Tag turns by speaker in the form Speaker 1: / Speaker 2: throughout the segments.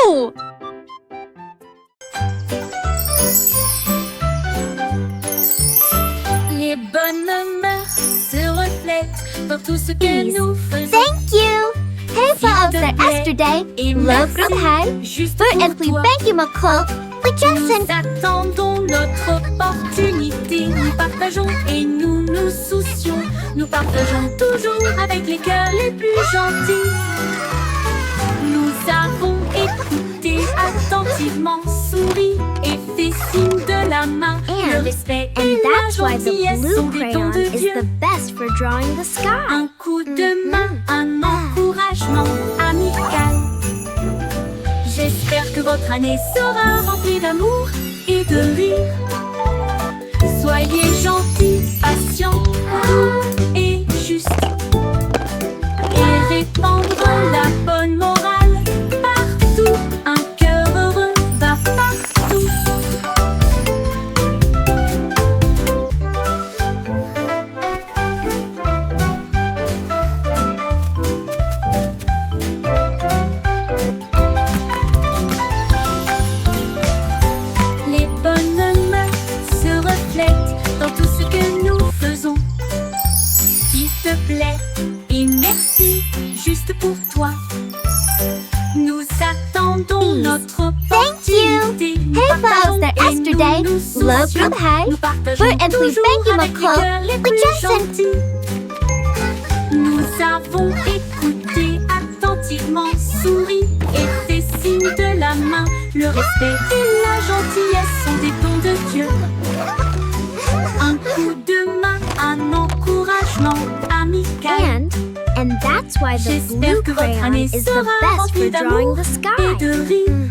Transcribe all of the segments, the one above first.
Speaker 1: Wouhou!
Speaker 2: Les bonnes mœurs se reflètent dans tout ce que nous faisons.
Speaker 1: Thank you! Hejsa också yesterday. Love här.
Speaker 2: Juste
Speaker 1: För
Speaker 2: pour
Speaker 1: äntligen
Speaker 2: toi,
Speaker 1: thank you Nicole. We
Speaker 2: nous
Speaker 1: just
Speaker 2: attendons notre opportunité. Nous partageons et nous nous soucions. Nous partageons toujours avec les cœurs les plus gentils. Nous avons écouté attentivement, souri et fait signe de la main. Le respect et la
Speaker 1: that's why the
Speaker 2: gentillesse sont
Speaker 1: blue
Speaker 2: des dons
Speaker 1: crayon
Speaker 2: de
Speaker 1: is
Speaker 2: Dieu.
Speaker 1: the best for drawing the sky.
Speaker 2: Un coup de main, un encouragement amical. J'espère que votre année sera remplie d'amour et de rire. Soyez gentils, patients, doux et justes. Et répandre la bonne morale partout. Un cœur heureux va partout. Les bonnes mœurs se reflètent dans tout ce que nous faisons. S'il te plaît et merci, juste pour toi. Nous attendons notre opportunité. Nous
Speaker 1: Hejsa
Speaker 2: partageons
Speaker 1: också
Speaker 2: et
Speaker 1: yesterday.
Speaker 2: nous nous
Speaker 1: Love
Speaker 2: soucions.
Speaker 1: här.
Speaker 2: Nous partageons
Speaker 1: För äntligen
Speaker 2: toujours
Speaker 1: thank you
Speaker 2: avec les
Speaker 1: Nicole.
Speaker 2: cœurs les
Speaker 1: We
Speaker 2: plus
Speaker 1: just
Speaker 2: gentils. Nous avons écouté attentivement, souri et fait signe de la main. Le respect et la gentillesse sont des dons de Dieu. Un coup de main, un encouragement amical.
Speaker 1: And that's why the
Speaker 2: J'espère
Speaker 1: blue
Speaker 2: que votre
Speaker 1: crayon
Speaker 2: année
Speaker 1: is the
Speaker 2: sera
Speaker 1: best for
Speaker 2: remplie
Speaker 1: drawing
Speaker 2: d'amour
Speaker 1: the
Speaker 2: et
Speaker 1: sky.
Speaker 2: de rire.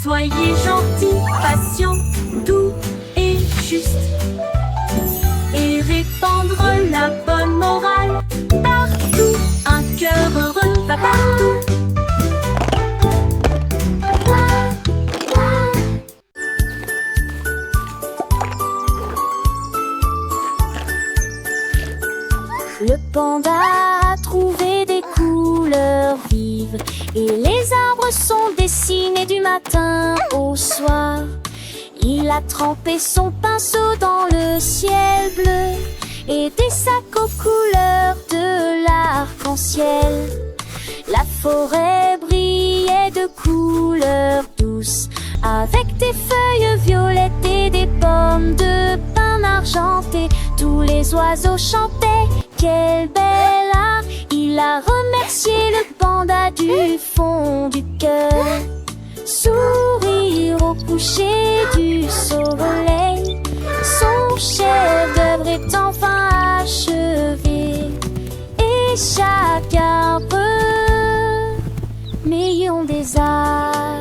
Speaker 2: Soyez gentils, patients, doux et justes. Et répandre la bonne morale partout. Un cœur heureux va partout. Le panda a trouvé des couleurs vives et les arbres sont dessinés du matin au soir. Il a trempé son pinceau dans le ciel bleu et des sacs aux couleurs de l'arc-en-ciel. La forêt brillait de couleurs douces avec des feuilles violettes et des pommes de pin argentées. Tous les oiseaux chantaient. Quel bel art! Il a remercié le panda du fond du cœur. Sourire au coucher du soleil. Son chef-d'œuvre est enfin achevé. Et chaque arbre, million des arts.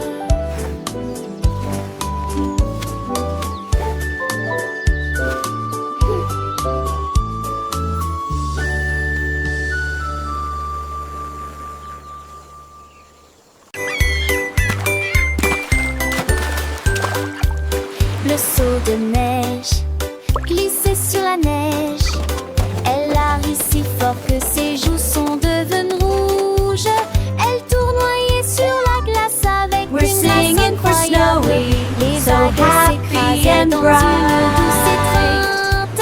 Speaker 2: Le seau de neige glissait sur la neige. Elle a ri si fort que ses joues sont devenues rouges. Elle tournoyait sur la glace avec
Speaker 3: We're
Speaker 2: une grâce
Speaker 3: singing for
Speaker 2: incroyable.
Speaker 3: Snowy,
Speaker 2: Les
Speaker 3: so
Speaker 2: vagues
Speaker 3: happy
Speaker 2: s'écrasaient
Speaker 3: and
Speaker 2: dans
Speaker 3: bright.
Speaker 2: une douce étreinte.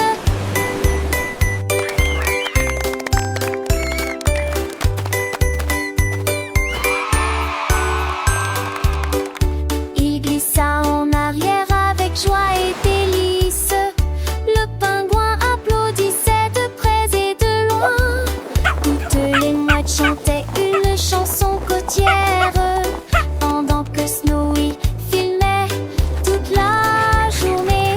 Speaker 2: Il glissa en arrière avec joie et délice. Le pingouin applaudissait de près et de loin. Toutes les mouettes chantaient une chanson côtière pendant que Snowy filmait toute la journée.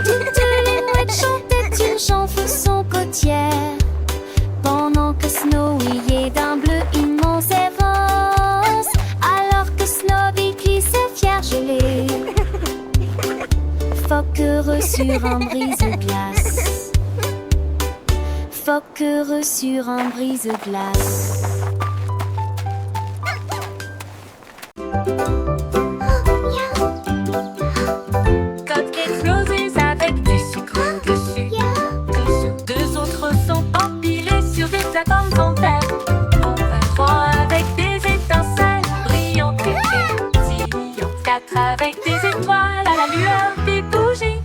Speaker 2: Toutes les mouettes chantaient une chanson côtière pendant que Snowy est d'un bleu immense et rose. Alors que Snowy glissait fier gelé, phoque heureux sur un brise-glace. Phoque heureux sur un brise-glace. Cupcakes roses avec du sucre, avec des étoiles à la lueur des bougies.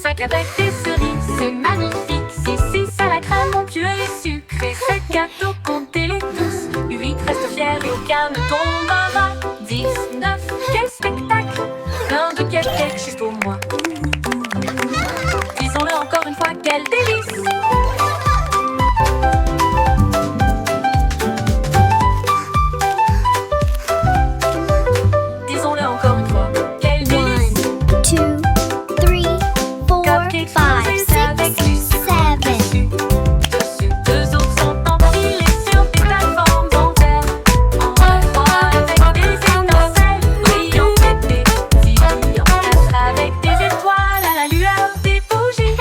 Speaker 2: 5 avec des cerises, c'est magnifique. 6 à la crème onctueux et sucrée. 7 gâteaux, comptez-les tous. 8 reste fiers et aucun ne tombera. 10, 9, quel spectacle! Plein de cupcakes juste pour moi. Disons-le encore une fois, quel délice! Disons-le encore une fois, quel délice!
Speaker 1: 1, 2, 3, 4, 5, 6, 7.
Speaker 2: Dessus, 2 autres sont empilés sur des plateformes en verre. En roi avec des étincelles brillantes et pétillantes. Avec des étoiles à la lueur des bougies.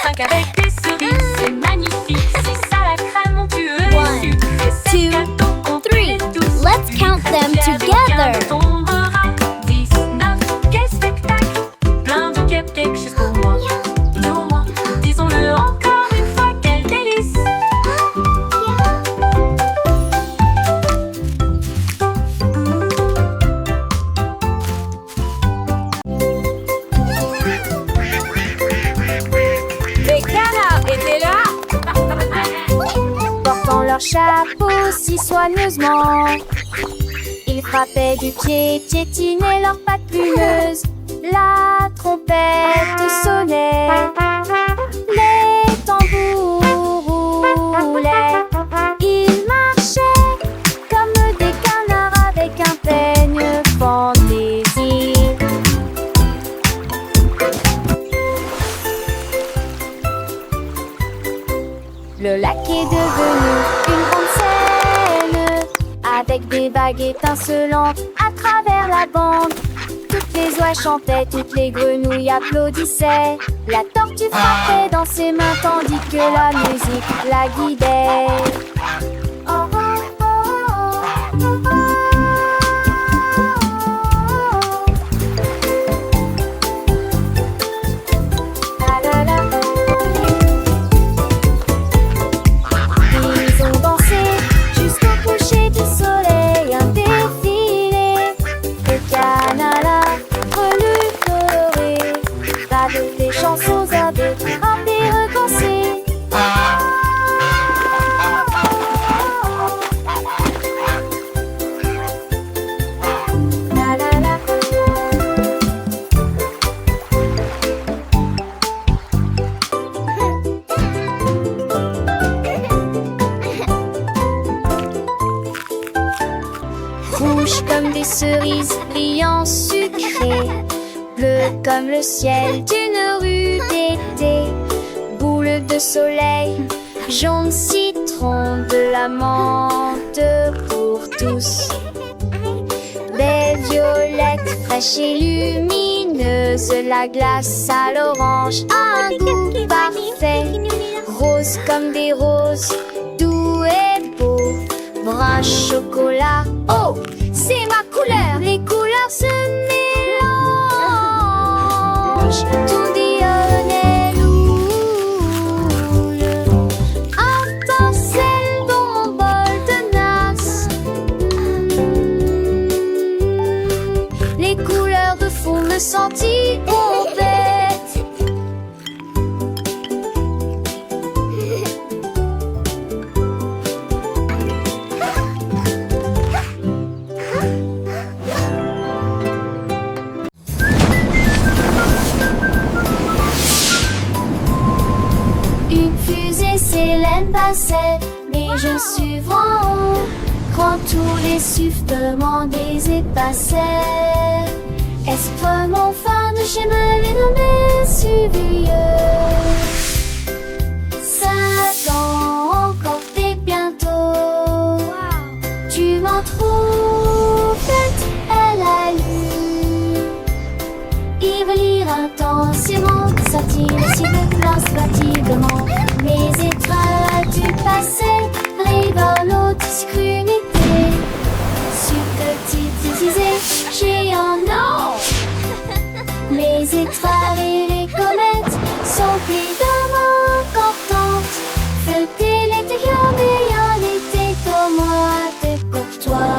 Speaker 2: 5 avec des cerises, c'est magnifique. 6 à la crème onctueux et sucrée. 7 gâteaux, comptez-les tous.
Speaker 1: Let's count them together.
Speaker 2: 10, 9, quel spectacle! Plein de cupcakes juste pour moi. Disons-le encore une fois, quel délice!
Speaker 3: Les canards étaient là,
Speaker 2: Portant leur chapeau si soigneusement, ils frappaient du pied, piétinaient leurs pattes plumeuses. La trompette sonnait, les tambours roulaient. Ils marchaient comme des canards avec un peigne fantaisie. Le lac est devenu une grande scène, avec des vagues étincelantes à travers la bande. Toutes les oies chantaient, toutes les grenouilles applaudissaient. La tortue frappait dans ses mains tandis que la musique la guidait. Oh, oh, oh, oh, oh, oh. La, la, la. Ils ont dansé jusqu'au coucher du soleil, un défilé de canards relus colorés, avec des chansons à des recommencer. La la la. Rouge comme des cerises, brillant sucré, bleu comme le ciel d'une rue d'été, boule de soleil, jaune citron, de la menthe pour tous. Des violettes fraîches et lumineuses, la glace à l'orange a un goût parfait, rose comme des roses, doux et beau, brun chocolat. Oh, c'est ma couleur. Les couleurs se mélangent, tout dionne loule. Étincelle dans mon bol de nasse. Les couleurs de fond me sentiront bête. Une fusée Célène passait, mais je suis en haut. Quand tous les sifflements des épassaient, est-ce vraiment fin de chemin les suivieux? 5 ans encore et bientôt. Tu m'en trouves bête, elle a lu. Il veut lire intensément, sortir si de classe fatiguement. Mes étoiles du passé révèlent l'obscurité. Subtilité, géant, non. Les étoiles et les comètes sont évidemment importantes. Feuilleter l'intérieur, mais en été comme moi, de courtois.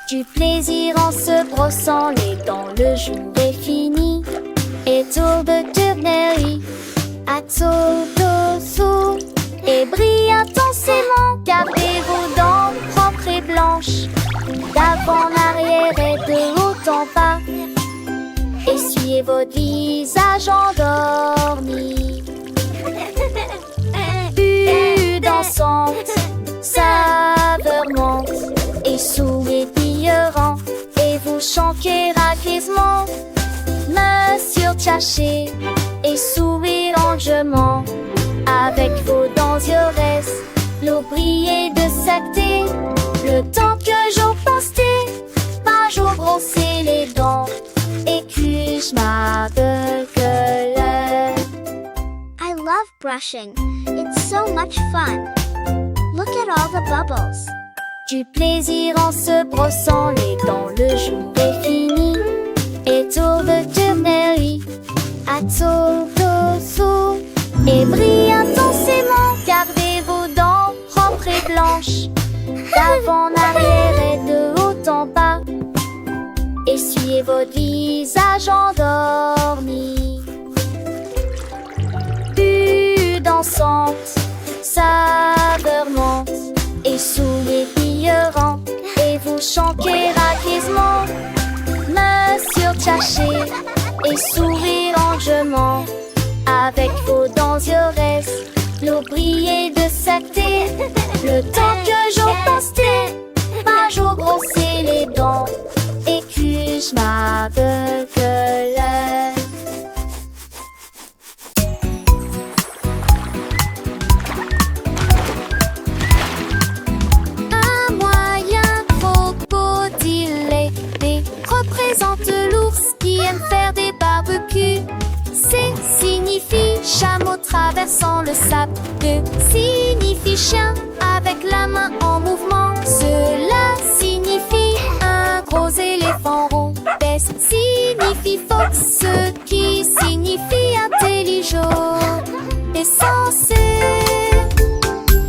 Speaker 2: Du plaisir en se brossant les dents, le jour est fini. Et tour de tournerie, à tour dessous. Et brille intensément, gardez vos dents propres et blanches. D'avant en arrière et de haut en bas. Essuyez votre visage endormi. Dansante, saveur monte et souriant, et vous chantez racquisement. Main sur Tchaché et sourire longuement. Avec vos dents yores, l'eau brillait de sacté. Le temps que jour passé, par jour brosser les dents. Et que je m'appelle.
Speaker 1: I love brushing. It's so much fun. Look at all the bubbles.
Speaker 2: Du plaisir en se brossant les dents, le jour est fini. Et tour de tournerie, à tour dessous. Et brille intensément, gardez vos dents propres et blanches. D'avant en arrière et de haut en bas. Essuyez votre visage endormi. Dansante, saveur monte et souriant, et vous chantez racquisement. Main sur Tchaché et sourire longuement. Avec vos dents yores, l'eau brillait de sacté. Le temps que jour passé, par jour brosser les dents. Et que je m'appelle. Représente l'ours qui aime faire des barbecues. C signifie chameau traversant le sable. E signifie chien avec la main en mouvement. Cela signifie un gros éléphant rond. S signifie fox, ce qui signifie intelligent. Et censé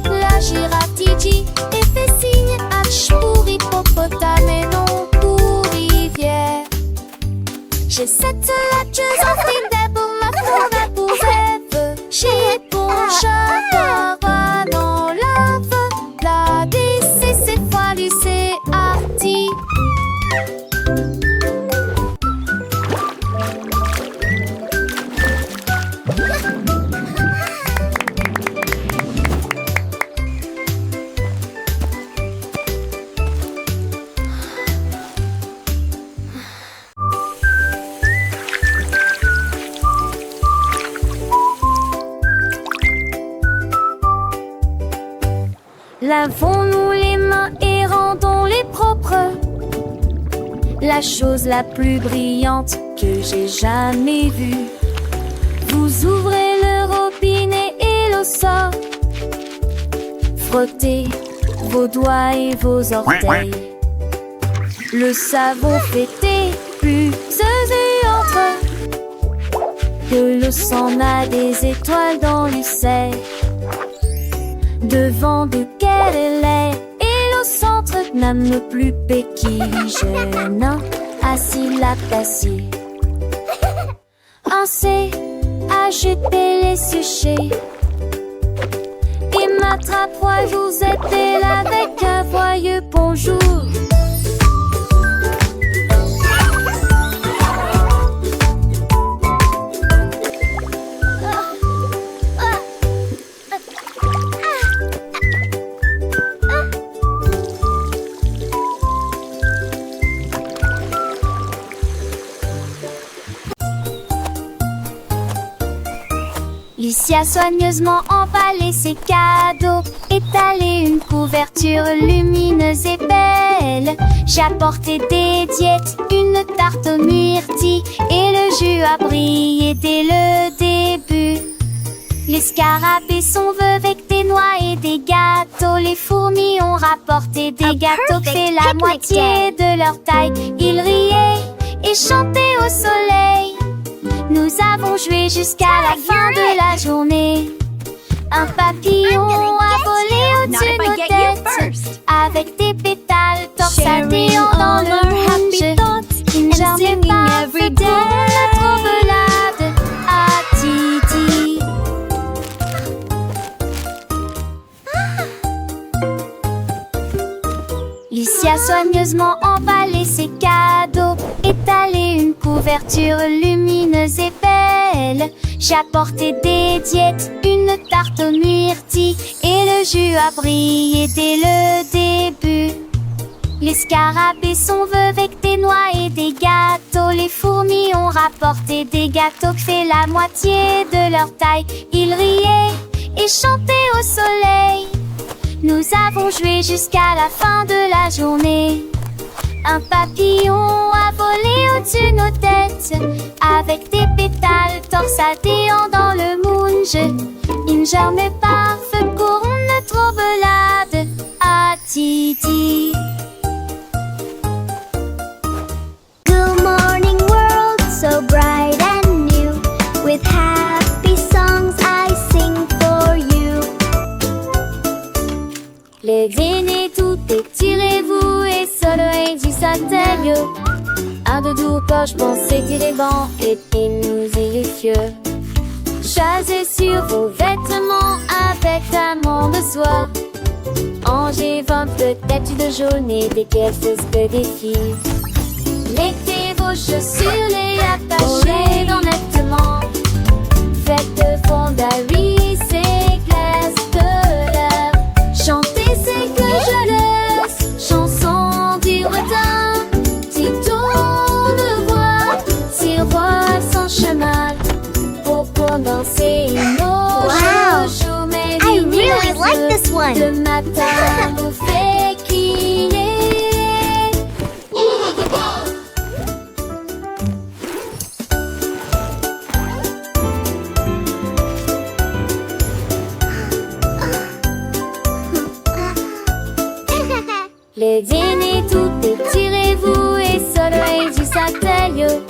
Speaker 2: la girafe Tiji et fait signe H pour hippopotame et non pour rivière. J'ai cette latcheuse en film des pour ma forêt pour rêve. J'ai bon chat dans lave. La DC c'est foilu c'est arty. Lavons-nous les mains et rendons-les propres. La chose la plus brillante que j'ai jamais vue. Vous ouvrez le robinet et l'eau sort. Frottez vos doigts et vos orteils. Le savon fait des bulles et entre. De l'eau s'en a des étoiles dans l'ucelle. Devant duquel elle est, et au centre n'aime plus péquille jeune, assis la tassée. Un C, ajoutez les sujets. Et m'attrape, vous êtes là avec un joyeux bonjour. Lucie a soigneusement emballé ses cadeaux, étalé une couverture lumineuse et belle. J'ai apporté des diètes, une tarte aux myrtilles, et le jus a brillé dès le début. Les scarabées sont veuves avec des noix et des gâteaux. Les fourmis ont rapporté des gâteaux fait la moitié de leur taille. Ils riaient et chantaient au soleil. Nous avons joué jusqu'à la fin de la journée. Un papillon a volé au-dessus de nos têtes, avec des pétales torsadés dans emballer ses cadeaux, étaler une couverture lumineuse et belle. J'ai apporté des diètes, une tarte aux myrtilles, et le jus a brillé dès le début. Les scarabées sont vœux avec des noix et des gâteaux. Les fourmis ont rapporté des gâteaux qui fait la moitié de leur taille. Ils riaient et chantaient au soleil. Nous avons joué jusqu'à la fin de la journée. Un papillon a volé au-dessus de nos têtes, avec des pétales torsadéants dans le moonge. Une journée parfaite pour notre belade à Titi.
Speaker 1: Good morning world, so bright and new. With happy songs I sing for you.
Speaker 2: Les aînés, tout étirez-vous et soleil du satellite. Un doudou poche pensez tirer vent et nous y fieux. Chasez sur vos vêtements avec un de soie. Angers 20 peut-être de jaune et des pièces que des filles. Mettez vos chaussures, les attachez dans nettement. Faites de fondaries, c'est glace de l'air. Chantez, c'est que je laisse, chanson du retard. Si tourne voix, si roi sans chemin. Pour danser nos
Speaker 1: Wow.
Speaker 2: chouchous, mais
Speaker 1: I really like this one.
Speaker 2: le matin nous fait crier. Les aînés, tout étirez-vous et soleil du satellite.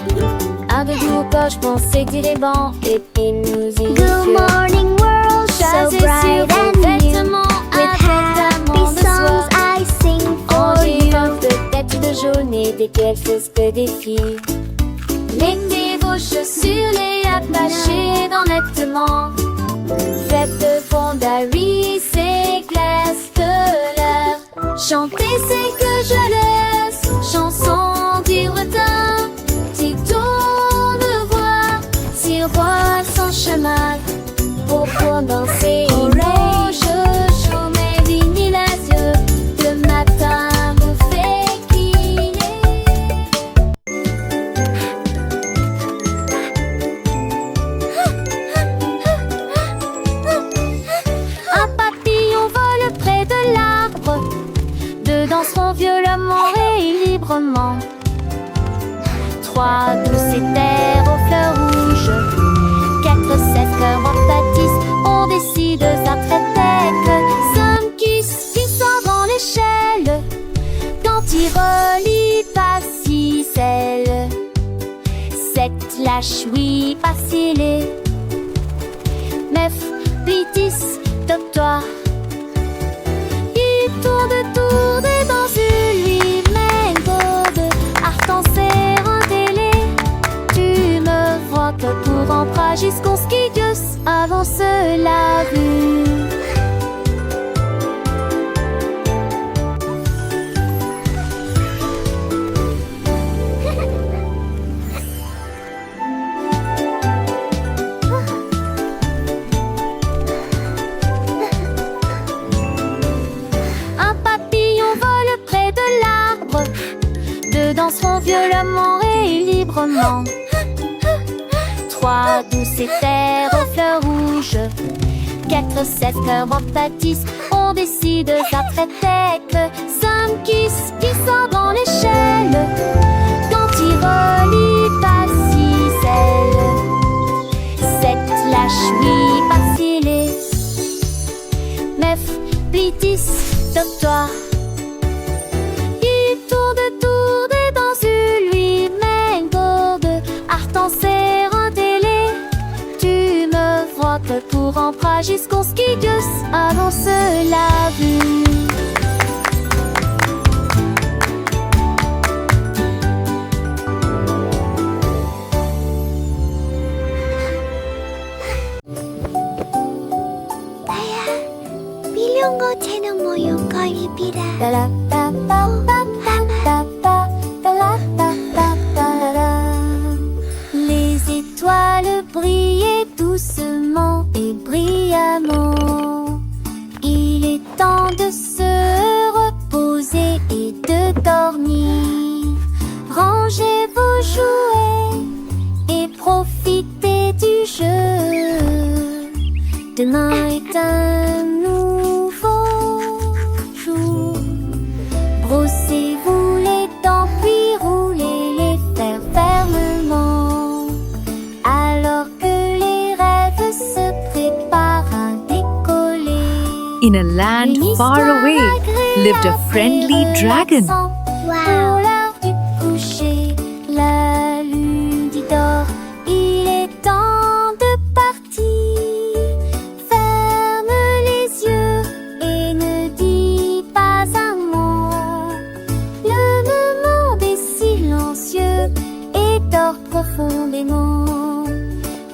Speaker 2: Un de vous poche pensez tirer vent et nous y
Speaker 1: Good morning world, so
Speaker 2: Chasez
Speaker 1: bright
Speaker 2: sur vos
Speaker 1: and new.
Speaker 2: vêtements
Speaker 1: With
Speaker 2: avec un
Speaker 1: happy
Speaker 2: monde de soie.
Speaker 1: songs I sing for
Speaker 2: Angers
Speaker 1: you.
Speaker 2: peut-être de jaune et des pièces que des filles. Mettez vos chaussures, les attachez dans nettement. Faites de fondaries, c'est glace de l'air. Chantez, c'est que je laisse, chanson du retard. Si tourne voix, si roi sans chemin. Pour danser, nos chouchous, mais dignes les yeux. Le matin nous fait crier. Un papillon vole près de l'arbre. Deux danseront violemment et librement. Trois douces éthers aux fleurs rouges. Quatre cèdres en bâtisse. On décide à tête. Cinq qui sort dans l'échelle. Quand il relie pas si celle. Sept lâche oui pas scellé. Neuf, huit, 10, top-toi. Il tourne dans une lui-même de art en serre un délai. Tu me vois que pour rentrer jusqu'au ski Dios avance la vue. Un papillon vole près de l'arbre. Deux danseront violemment et librement. Trois douces éthers aux fleurs rouges. Quatre cèdres en bâtisse. On décide à tête. Cinq qui sort dans l'échelle. Quand il relie pas si celle. Sept lâche oui pas scellé. Neuf, huit, 10, top-toi. Il tourne dans une lui-même gourde. Art en serre un délai. Tu me vois que pour rentrer jusqu'au ski Dios avance la vue.
Speaker 1: 나야, 밀려온 거 쟤는 모여가 입이라.
Speaker 2: 따라따빠빠빠빠빠 Demain est un nouveau jour. Brossez-vous les dents, puis roulez les fers fermement. Alors que les rêves se préparent à décoller.
Speaker 4: In a land far away lived a friendly dragon.
Speaker 2: Pour l'heure du coucher, la lune dit dort, il est temps de partir. Ferme les yeux et ne dis pas un mot. Le monde est silencieux et dort profondément.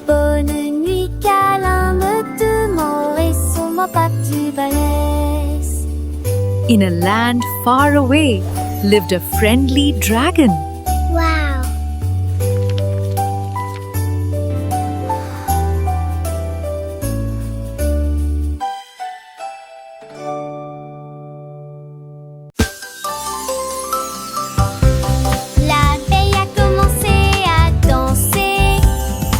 Speaker 2: Bonne nuit, câlin, me demeure et sur moi pas du balèze.
Speaker 4: In a land far away lived a friendly dragon.
Speaker 1: Wow.
Speaker 2: La veille a commencé à danser.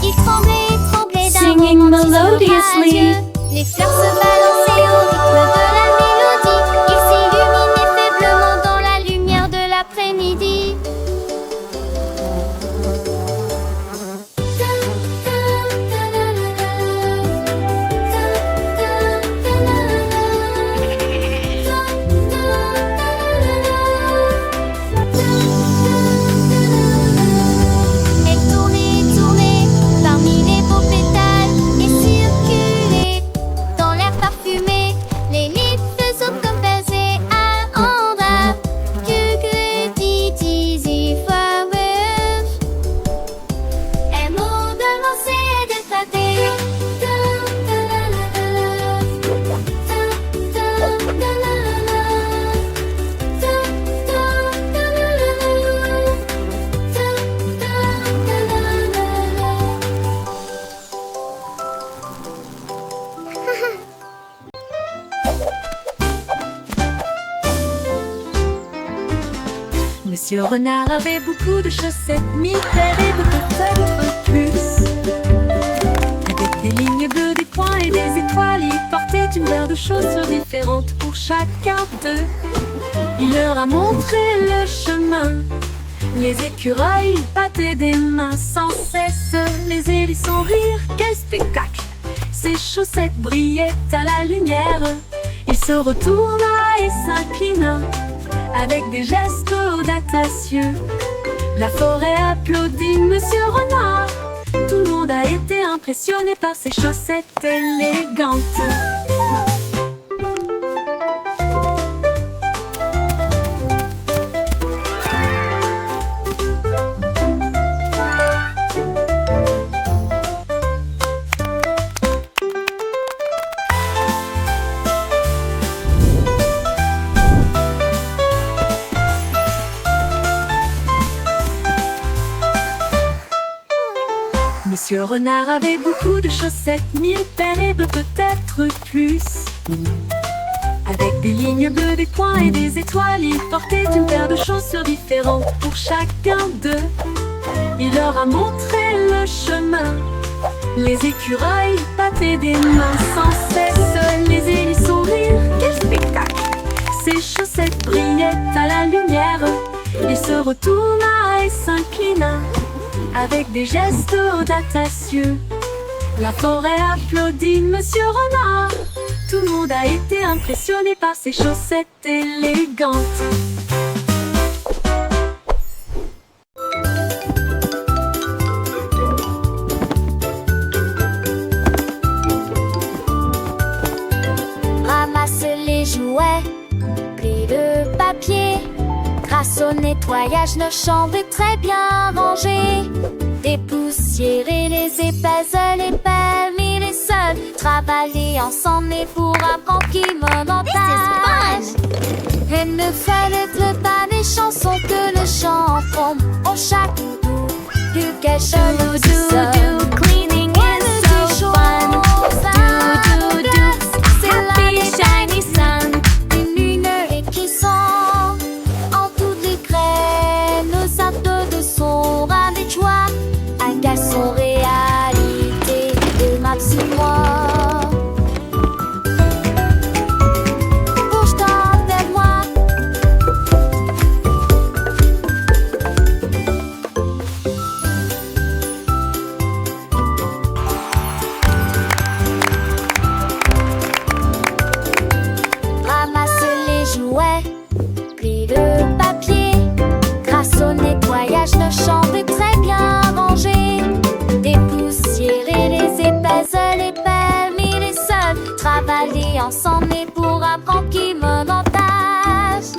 Speaker 2: Il tremblait, tremblait d'un
Speaker 3: Singing
Speaker 2: romantisme
Speaker 3: melodiously.
Speaker 2: radieux. Les fleurs se balançaient au rythme de la mélodie. Il s'illuminait faiblement dans la lumière de l'après-midi. Elle tournait, tournait parmi les beaux pétales et circulait dans l'air parfumé. Les little comme baisers à Andra. Que dit easy flowers. Un mot de lancer et d'éclater.
Speaker 3: Monsieur Renard avait beaucoup de chaussettes, 1000 paires et peut-être plus. Avec des lignes bleues, des points et des étoiles, il portait une paire de chaussures différentes pour chacun d'eux. Il leur a montré le chemin. Les écureuils battaient des mains sans cesse. Les hérissons rire, quel spectacle! Ses chaussettes brillaient à la lumière. Il se retourna et s'inclina avec des gestes audacieux. La forêt applaudit Monsieur Renard. Tout le monde a été impressionné par ses chaussettes élégantes. Monsieur Renard avait beaucoup de chaussettes, 1000 paires et peut-être plus. Avec des lignes bleues, des points et des étoiles, il portait une paire de chaussures différentes pour chacun d'eux. Il leur a montré le chemin. Les écureuils battaient des mains sans cesse. Les hérissons rire, quel spectacle! Ses chaussettes brillaient à la lumière. Il se retourna et s'inclina avec des gestes audacieux. La forêt applaudit Monsieur Renard. Tout le monde a été impressionné par ses chaussettes élégantes.
Speaker 2: Ramasse les jouets, plie le papier. Grâce au nettoyage, nos chambres est très bien rangées. Dépoussiérer les épaisseurs, les permis, les seuls. Travailler ensemble et pour apprendre qui monumental. Et ne fallait pas des chansons que le chant font. On chaque doudou, du quelque chose de cleaning and so fun. C'est là les shiny sun. Une lumière qui sont en toutes les graines. Nos actes de son avec joie. Un garçon réalité de ma petite moi. s'en est pour apprendre qui me montage.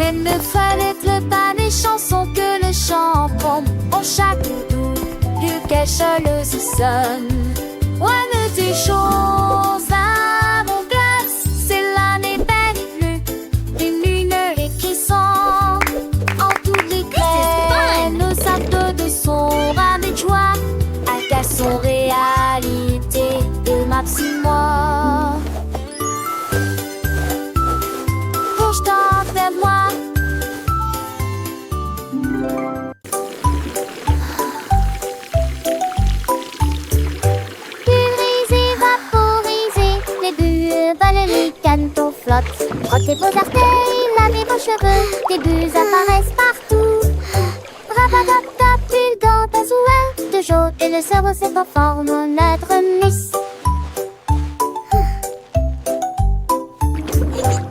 Speaker 2: Et ne fallait pas des chansons que le chant prend en chaque doux duquel seul se sonne. One des choses à mon glace, c'est l'année belle plus une lune et qui sont en toutes les clés. Nos actes de son âme et joie, à son réalité et maxime-moi. Projetant vers moi.
Speaker 1: Pulvériser, vaporiser, les bulles volent, les canetons flottent. Frottez vos artères, lavez vos cheveux, des bulles apparaissent partout. Rabatata, bulle dans ta ou de jaune, et le cerveau se conforme en notre miss.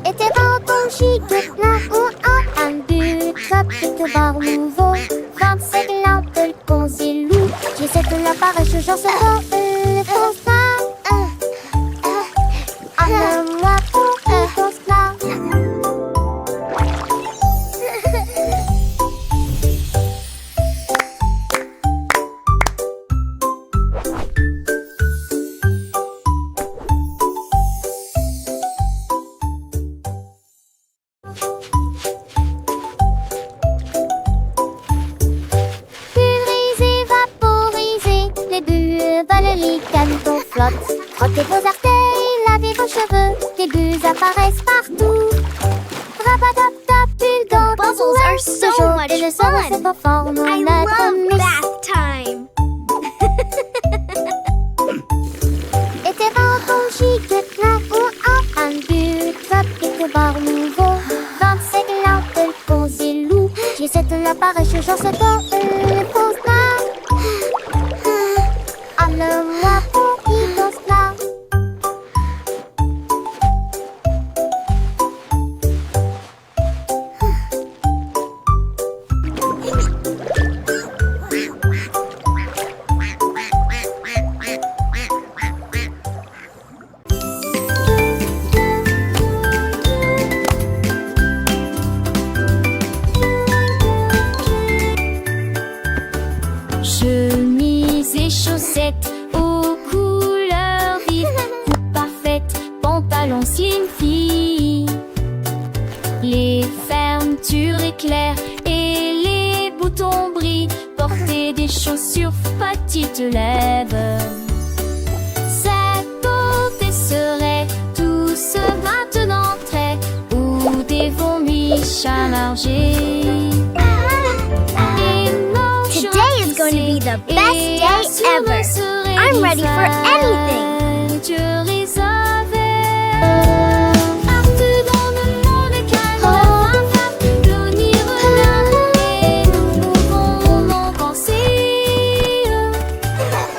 Speaker 1: Et tes vents gigotent plein ou en un but, tropique bar nouveau. 25 lampes de concilou, j'essaie de l'apparaître, j'en sais pas, le constat. Moi pour le constat. Pulvériser, vaporiser, les bulles volent, les canetons flottent. Frottez vos artères, lavez vos cheveux, des bulles apparaissent partout. Rabatata, bulle dans ta
Speaker 5: Bubbles are so much
Speaker 1: et le cerveau se
Speaker 5: fun.
Speaker 1: conforme en
Speaker 5: I
Speaker 1: notre
Speaker 5: love
Speaker 1: miss.
Speaker 5: bath time.
Speaker 1: Et tes vents gigotent plein ou en un but, tropique bar nouveau. 25 lampes de concilou, j'essaie de l'apparaître, j'en sais pas, le constat. Moi pour y constat.
Speaker 2: Chemise et chaussettes aux couleurs vives, coupe parfaite, pantalon slim fit. Les fermetures éclairent et les boutons brillent. Porter des chaussures petites lèvres. Cette beauté serait tout ce maintenant trait ou des vomis chargés.
Speaker 5: Today is going to be the best day ever. I'm ready for anything.
Speaker 2: Partout dans le monde, calme, l'avenir regarde et nous pouvons en penser.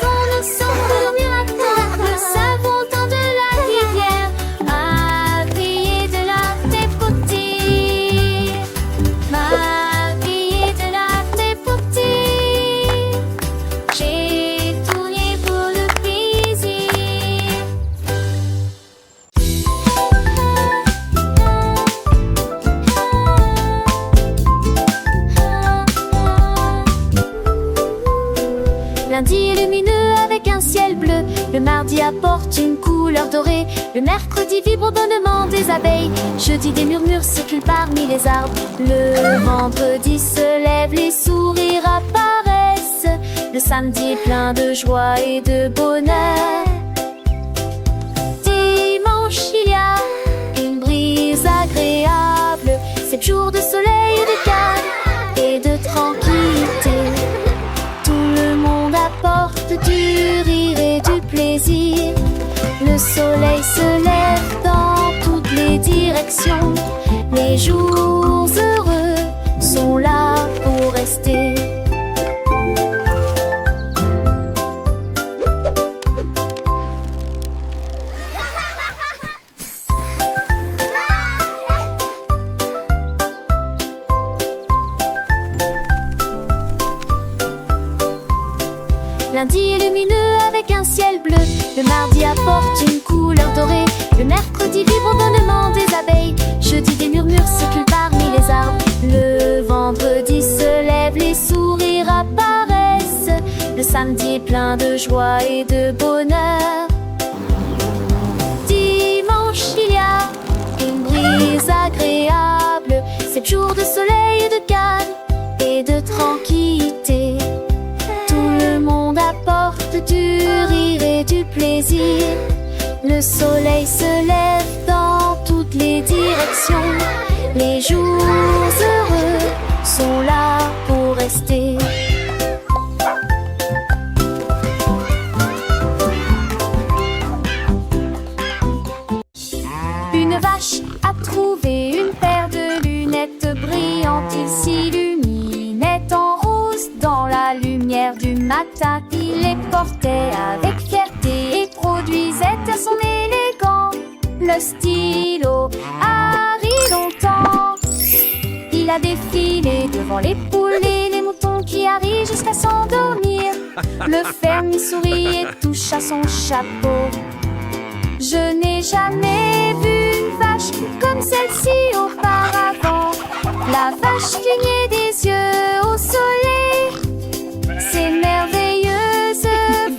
Speaker 2: Quand nous sommes dormir à terre, le savon temps de la rivière a brillé de la dépoter. M'a brillé de la dépoter. J'ai tourné pour le plaisir. Lundi est lumineux avec un ciel bleu. Le mardi apporte une couleur dorée. Le mercredi vibre au bonnement des abeilles. Jeudi des murmures circulent parmi les arbres. Le vendredi se lève, les sourires apparaissent. Le samedi est plein de joie et de bonheur. Dimanche il y a une brise agréable. 7 jours de soleil et de calme et de tranquillité. Tout le monde apporte du rire et du plaisir. Le soleil se lève dans toutes les directions. Les jours heureux sont là pour rester. Lundi est lumineux avec un ciel bleu. Le mardi apporte une couleur dorée. Le mercredi bourdonnement des abeilles, jeudi des murmures circulent parmi les arbres. Le vendredi se lève, les sourires apparaissent. Le samedi est plein de joie et de bonheur. Dimanche, il y a une brise agréable, 7 jours de soleil et de calme et de tranquillité. Tout le monde apporte du rire et du plaisir. Le soleil se lève dans toutes les directions. Les jours heureux sont là pour rester. Une vache a trouvé une paire de lunettes brillantes. Il s'illuminait en rose dans la lumière du matin. Il les portait avec fierté et produisait à son élégant le stylo Harry longtemps. Il a défilé devant les poules et les moutons qui arrivent jusqu'à s'endormir. Le fermier sourit et touche à son chapeau. Je n'ai jamais vu une vache comme celle-ci auparavant. La vache clignait des yeux au soleil. Ces merveilleuses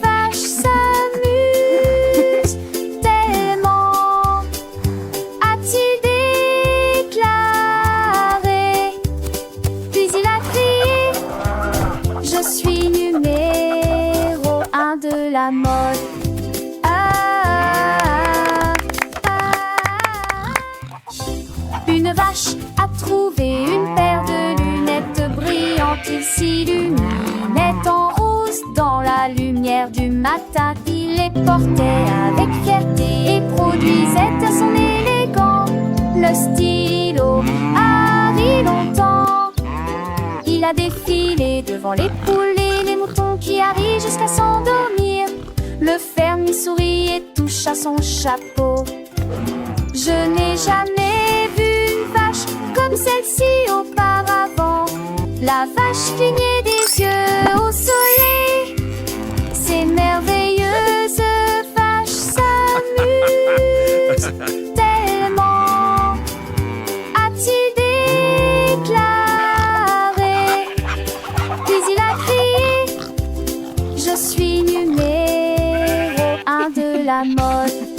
Speaker 2: vaches s'amusent tellement, a-t-il déclaré. Puis il a crié: je suis numéro 1 de la mode. Une vache a trouvé une paire de lunettes brillantes. Il s'illuminait en rose dans la lumière du matin. Il les portait avec fierté et produisait à son élégant le stylo Harry longtemps. Il a défilé devant les poules et les moutons qui arrivent jusqu'à s'endormir. Le fermier sourit et touche à son chapeau. Je n'ai jamais vu une vache comme celle-ci auparavant. La vache clignait des yeux au soleil. Ces merveilleuses vaches s'amusent tellement, a-t-il déclaré. Puis il a crié: je suis numéro 1 de la mode.